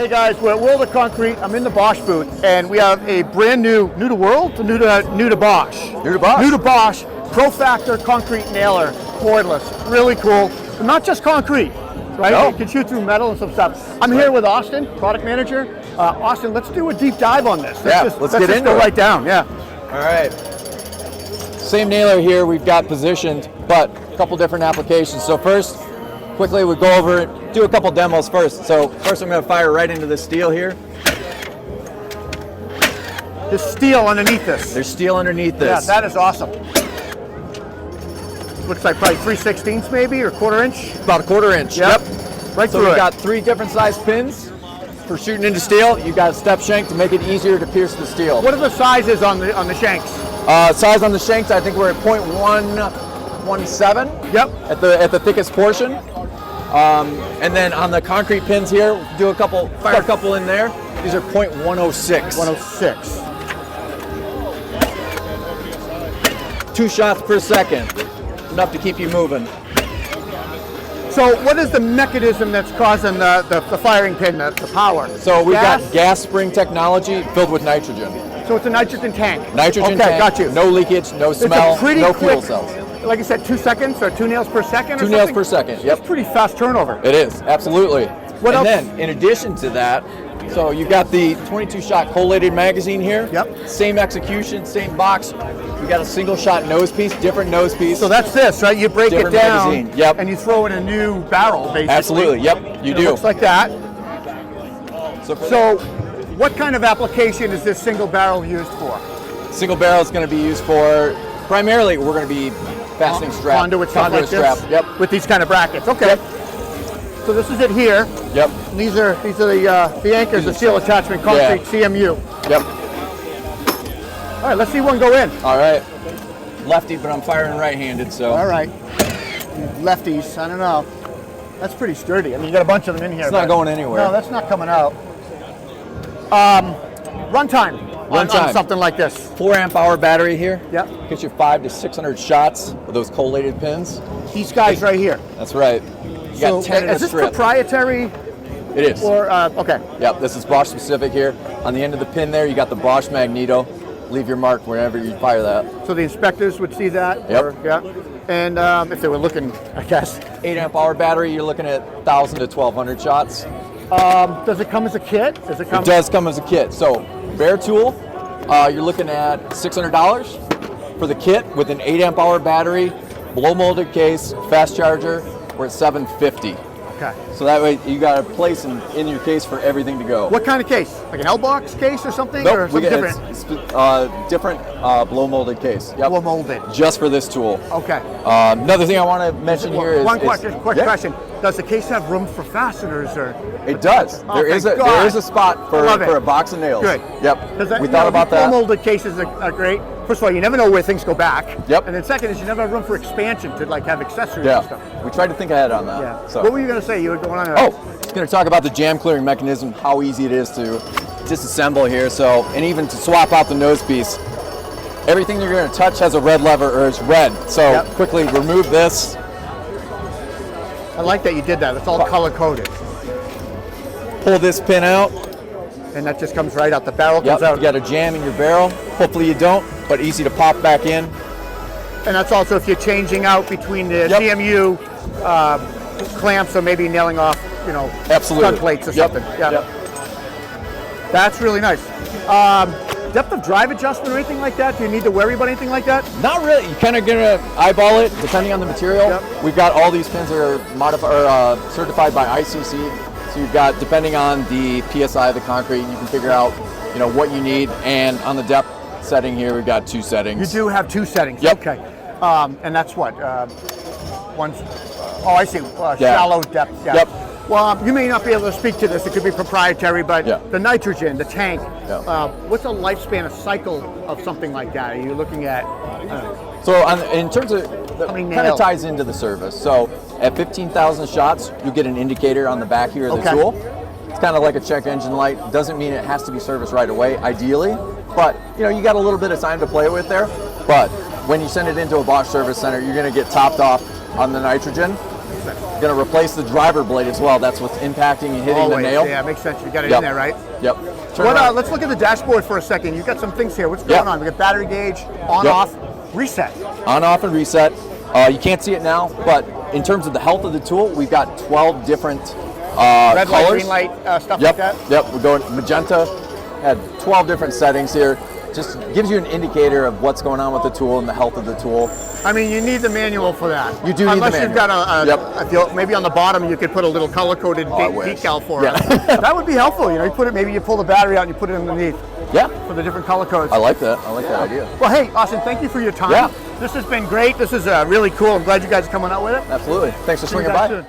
Hey guys, we're at World of Concrete. I'm in the BOSCH booth, and we have a brand new to world, new to BOSCH. New to BOSCH? New to BOSCH, Profactor concrete nailer, cordless. Really cool. But not just concrete, right? No. You can shoot through metal and some stuff. I'm here with Austin, product manager. Austin, let's do a deep dive on this. Let's get into go it. right down. Yeah. All right. Same nailer here we've got positioned, but a couple different applications. So first, quickly we go over it, do a couple demos first. So first I'm going to fire right into the steel here. There's steel underneath this. There's steel underneath this. Yeah, that is awesome. Looks like probably 3/16 maybe, or 1/4 inch. About a 1/4 inch. Yep. Right So through we've it. got 3 different size pins for shooting into steel. You've got a step shank to make it easier to pierce the steel. What are the sizes on the shanks? Size on the shanks, I think we're at 0.117. Yep. At the thickest portion. And then on the concrete pins here, fire a couple in there. These are 0.106. 106. 2 shots per second. Enough to keep you moving. So what is the mechanism that's causing the firing pin, the power? So we've Gas? got gas spring technology filled with nitrogen. So it's a nitrogen tank. Nitrogen okay, tank, got you. no leakage, no smell, It's a pretty no quick, fuel cells. Like I said, 2 seconds or 2 nails per second. 2 nails per second, yep. It's pretty fast turnover. It is, absolutely. What else? Then, in addition to that, so you've got the 22-shot collated magazine here. Yep. Same execution, same box. We got a single-shot nose piece, different nose piece. So that's this, right? You break it Different down, magazine, yep. and you throw in a new barrel, basically. Absolutely, yep, you It do. looks like that. So What kind of application is this single barrel used for? single barrel is going to be used for, primarily, we're going to be fastening strap. Conduit stuff like strap, this? yep. With these kind of brackets, okay. Yep. So this is it here. Yep, And these are the anchors, the steel attachment, concrete CMU. yep. All right, let's see one go in. All right. Lefty, but I'm firing right-handed, so. All right. Lefties, I don't know. That's pretty sturdy. I mean, you got a bunch of them in here. It's not going anywhere. No, that's not coming out. Runtime on something like this. 4 amp hour battery here. Yep. Gets you 500 to 600 shots with those collated pins. These guys right here. That's right. You got 10 in a is this strip. proprietary It is. or, okay. Yep, this is BOSCH specific here. On the end of the pin there, you got the BOSCH magneto. Leave your mark wherever you fire that. So the inspectors would see that? Yep. Or, yeah. And if they were looking, I guess. 8 amp hour battery, you're looking at 1,000 to 1,200 shots. Does it come as a kit? Does it come? It does come as a kit. So, bare tool, you're looking at $600 for the kit with an 8 amp hour battery, blow molded case, fast charger. We're at $750. Okay. So that way you got a place in your case for everything to go. What kind of case? Like an L-box case or something? Nope, or something different? it's different blow molded case. Yep. Blow molded. Just for this tool. Okay. Another thing I want to mention here is quick yeah, question. Does the case have room for fasteners or? It does. Oh, there is thank there God. is a spot for Love it. a box of nails. Good. Yep. We Blow thought about that. molded cases are great. First of all, you never know where things go back. Yep. And then second is you never have room for expansion to like have accessories and stuff. Yeah. We tried to think ahead on that. Yeah. So. What were you going to say? You were going on. I was going to talk about the jam clearing mechanism, how easy it is to disassemble here. So, and even to swap out the nose piece. Everything you're going to touch has a red lever or is red. So quickly remove this. I like that you did that. It's all color coded. Pull this pin out. And that just comes right out. The barrel Yep. comes out. You got a jam in your barrel. Hopefully you don't, but easy to pop back in. And that's also if you're changing out between the CMU clamps or maybe nailing off, Absolutely. stud plates or Yep. something. Yeah. Yep. That's really nice. Depth of drive adjustment or anything like that? Do you need to worry about anything like that? Not really. You're kind of gonna eyeball it depending on the material. Yep. We've got all these pins that are certified by ICC. So you've got, depending on the PSI of the concrete, you can figure out, what you need. And on the depth setting here, we've got 2 settings. You do have 2 settings. Yep. Okay. And that's what? One's. Oh, I see. Shallow depth. Yeah. Yep. Well, you may not be able to speak to this. It could be proprietary, but the nitrogen, the tank. What's a lifespan, a cycle of something like that? Are you looking at? So in terms of, many kind nails? of ties into the service. So at 15,000 shots, you get an indicator on the back here of the tool. It's kind of like a check engine light. Doesn't mean it has to be serviced right away, ideally. But you got a little bit of time to play with there. But when you send it into a BOSCH service center, you're going to get topped off on the nitrogen. Going to replace the driver blade as well. That's what's impacting and hitting Always. the nail. Yeah, makes sense. You got it in there, right? Yep. Let's look at the dashboard for a second. You've got some things here. What's going on? We got battery gauge, on, off, reset. On, off, and reset. You can't see it now, but in terms of the health of the tool, we've got 12 different red colors. light, green light, stuff like that? Yep, we're going magenta. Had 12 different settings here. Just gives you an indicator of what's going on with the tool and the health of the tool. I mean, you need the manual for that. You do need the manual. Unless you've got I feel maybe on the bottom you could put a little color-coded decal for it. That would be helpful. You know, maybe you pull the battery out and you put it underneath. Yeah. For the different color codes. I like that. I like that idea. Well, hey, Austin, thank you for your time. Yeah. This has been great. This is really cool. I'm glad you guys are coming out with it. Absolutely. Thanks for swinging by. Soon.